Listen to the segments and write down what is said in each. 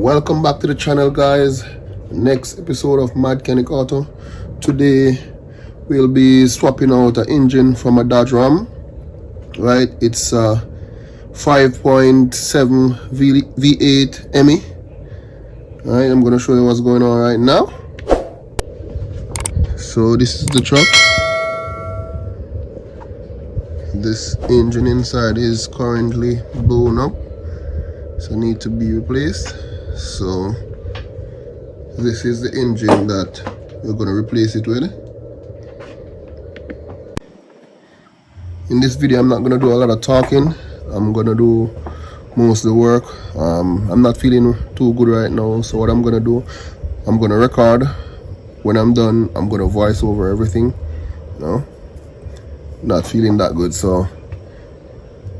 Welcome back to the channel, guys. Next episode of Mechanic Auto. Today we'll be swapping out an engine from a Dodge Ram. Right, it's a 5.7 V8 hemi. Alright, I'm gonna show you what's going on right now. So this is the truck. This engine inside is currently blown up, so need to be replaced. So this is the engine that we're going to replace it with. In this video I'm not going to do a lot of talking. I'm going to do most of the work. I'm not feeling too good right now, so what I'm going to do, I'm going to record. When I'm done, I'm going to voice over everything. Not feeling that good, so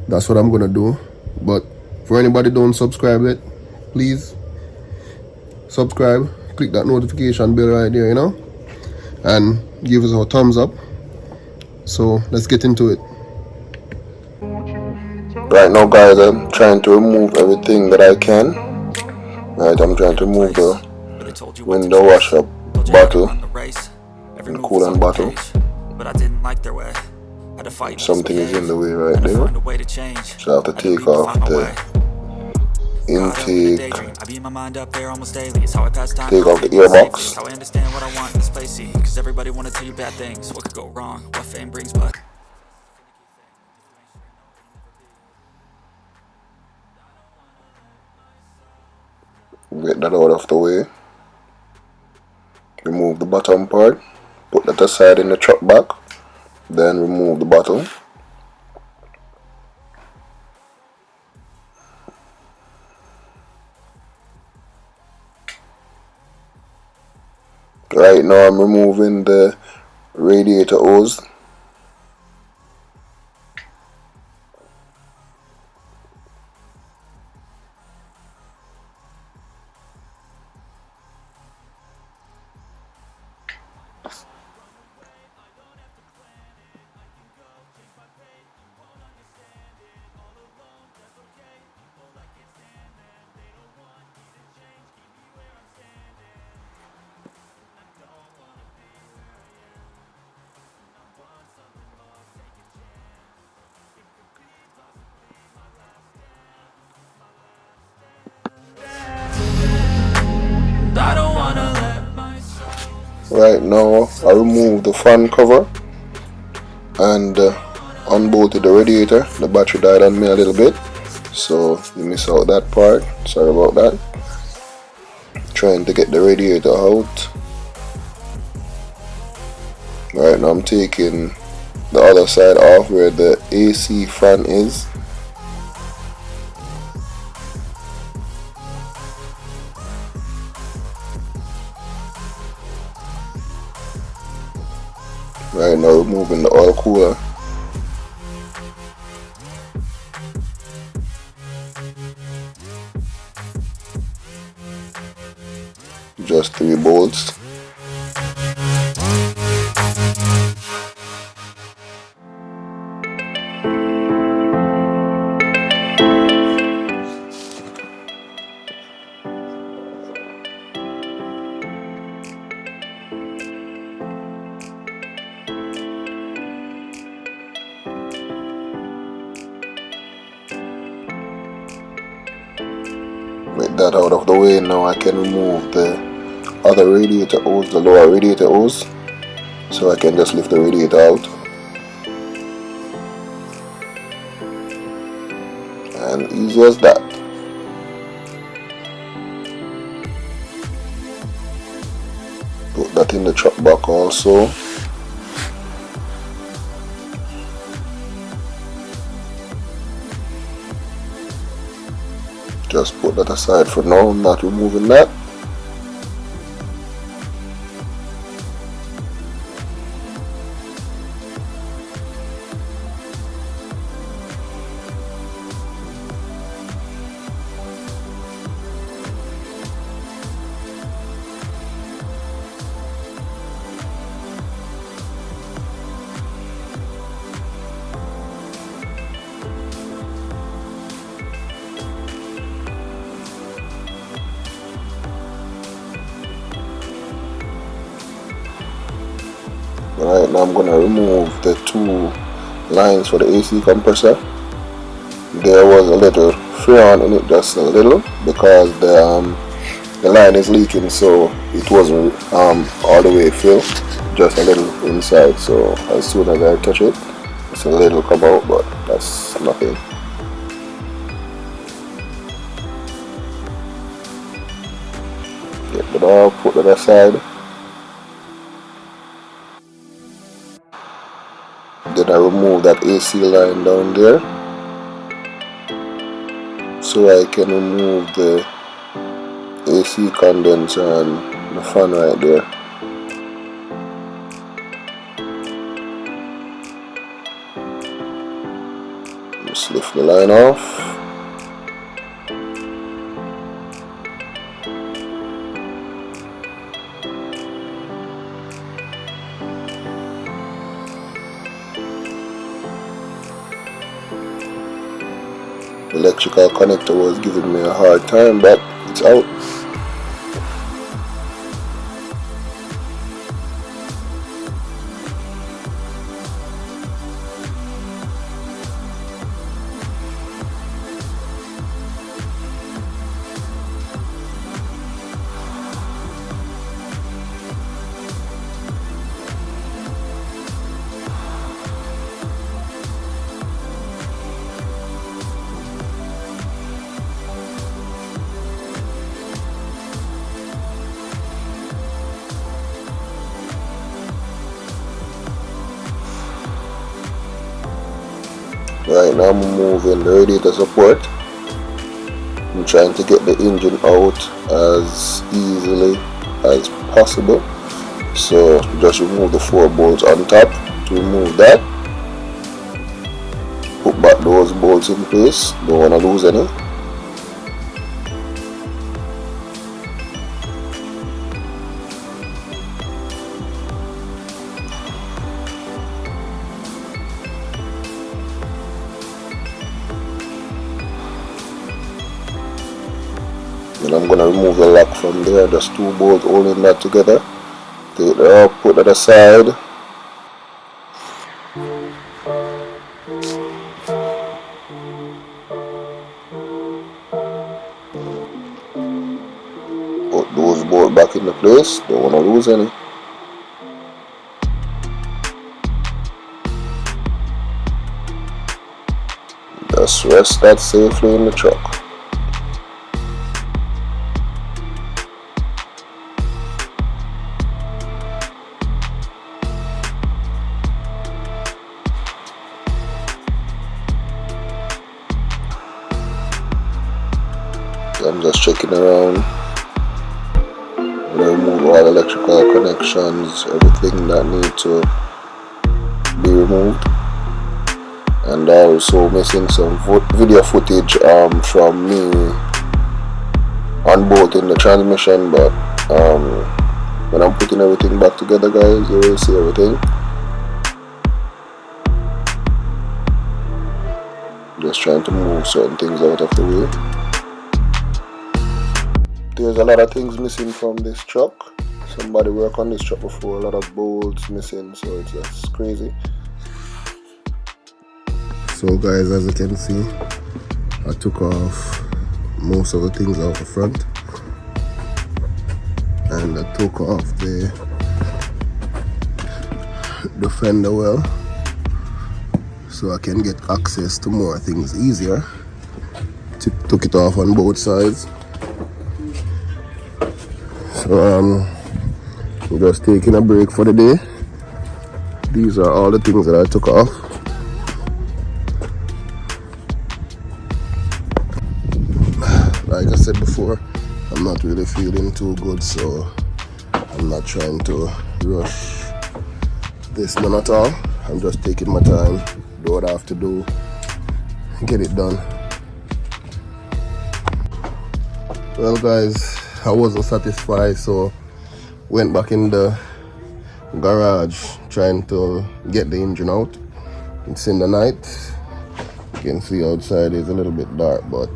that's what I'm going to do. But for anybody don't subscribe yet, please subscribe, click that notification bell right there, and give us a thumbs up. So let's get into it. Right now, guys, I'm trying to remove everything that I can. Right, I'm trying to remove the window washer bottle and coolant bottle. Something is in the way right there, so I have to take off the intake, take off the earbox. Get that out of the way. Remove the bottom part, put that aside in the truck back, then remove the bottle. Right now I'm removing the radiator hose. Right now I remove the fan cover and unbolted the radiator. The battery died on me a little bit, so you miss out that part. Sorry about that. Trying to get the radiator out. Right now I'm taking the other side off where the AC fan is. Right now removing the oil cooler. Just 3 bolts. With that out of the way, now I can remove the other radiator hose, the lower radiator hose, so I can just lift the radiator out. And easy as that. Put that in the truck back also. Just put that aside for now, I'm not removing that. Right now I'm gonna remove the two lines for the AC compressor. There was a little freon in it, just a little, because the line is leaking, so it wasn't all the way filled, just a little inside. So as soon as I touch it, it's a little come out, but that's nothing. Get it all, put it aside. Then I remove that AC line down there, so I can remove the AC condenser and the fan right there. Just lift the line off. The electrical connector was giving me a hard time, but it's out. Right now I'm moving the radiator support. I'm trying to get the engine out as easily as possible. So just remove the 4 bolts on top to remove that. Put back those bolts in place, don't want to lose any. And I'm going to remove the lock from there, just 2 bolts holding that together. Take it out, put that aside. Put those bolts back into place, don't want to lose any. Just rest that safely in the truck. I'm just checking around. I'm going to remove all electrical connections, everything that needs to be removed. And also missing some video footage from me unbolting the transmission, but when I'm putting everything back together, guys, you will see everything. Just trying to move certain things out of the way. There's a lot of things missing from this truck. Somebody worked on this truck before, a lot of bolts missing, so it's just crazy. So guys, as you can see, I took off most of the things out the front, and I took off the fender well, so I can get access to more things easier. Took it off on both sides. So I'm just taking a break for the day. These are all the things that I took off. Like I said before, I'm not really feeling too good, so I'm not trying to rush this one at all. I'm just taking my time, do what I have to do, get it done. Well guys, I wasn't satisfied, so went back in the garage trying to get the engine out. It's in the night. You can see outside is a little bit dark, but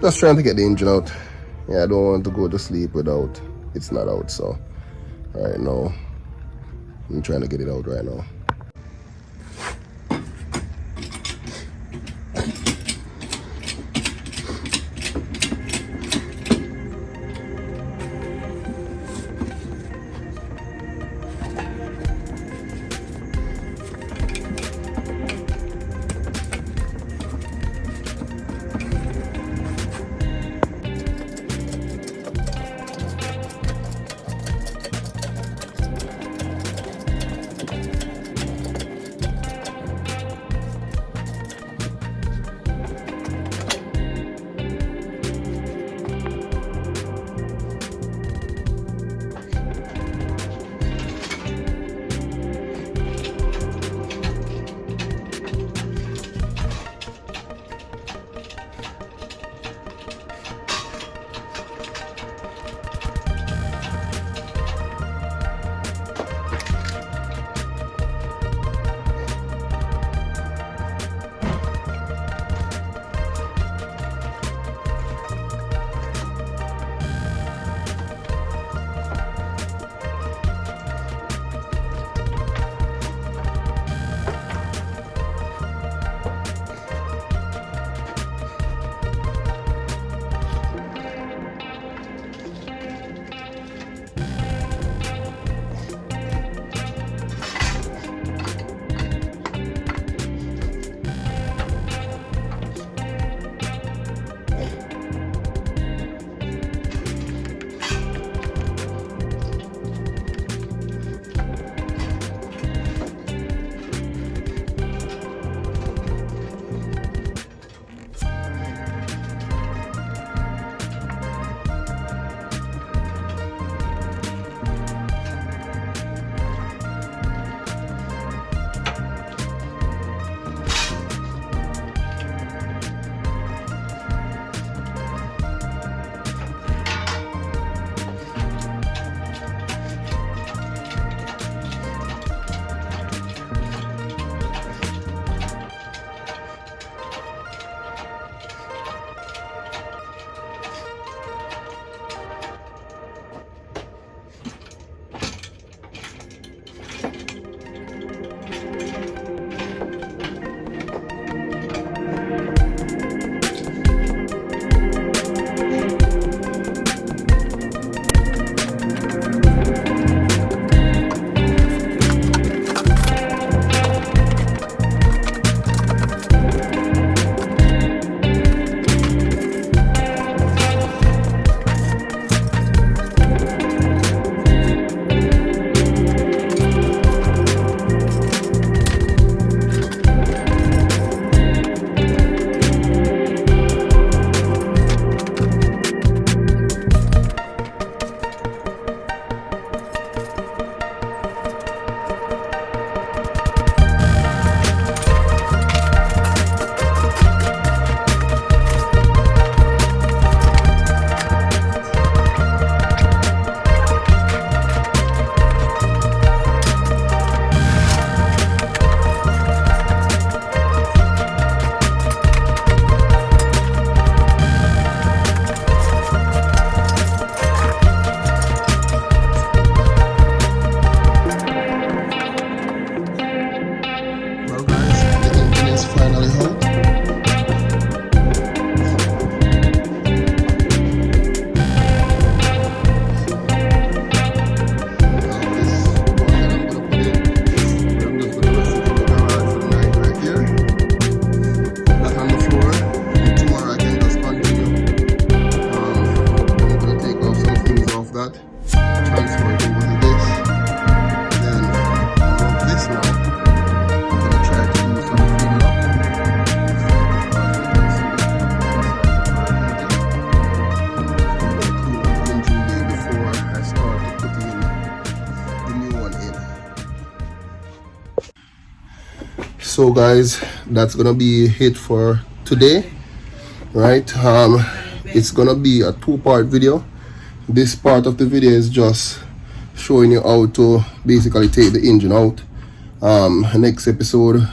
just trying to get the engine out. Yeah, I don't want to go to sleep without it's not out, so right now I'm trying to get it out right now. So guys, that's gonna be it for today, right? It's gonna be a two-part video. This part of the video is just showing you how to basically take the engine out. Next episode,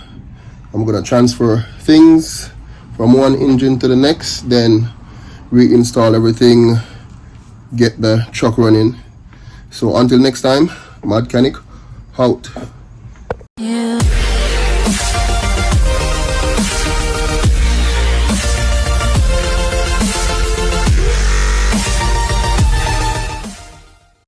I'm gonna transfer things from one engine to the next, then reinstall everything, get the truck running. So until next time, Mechanic Out. You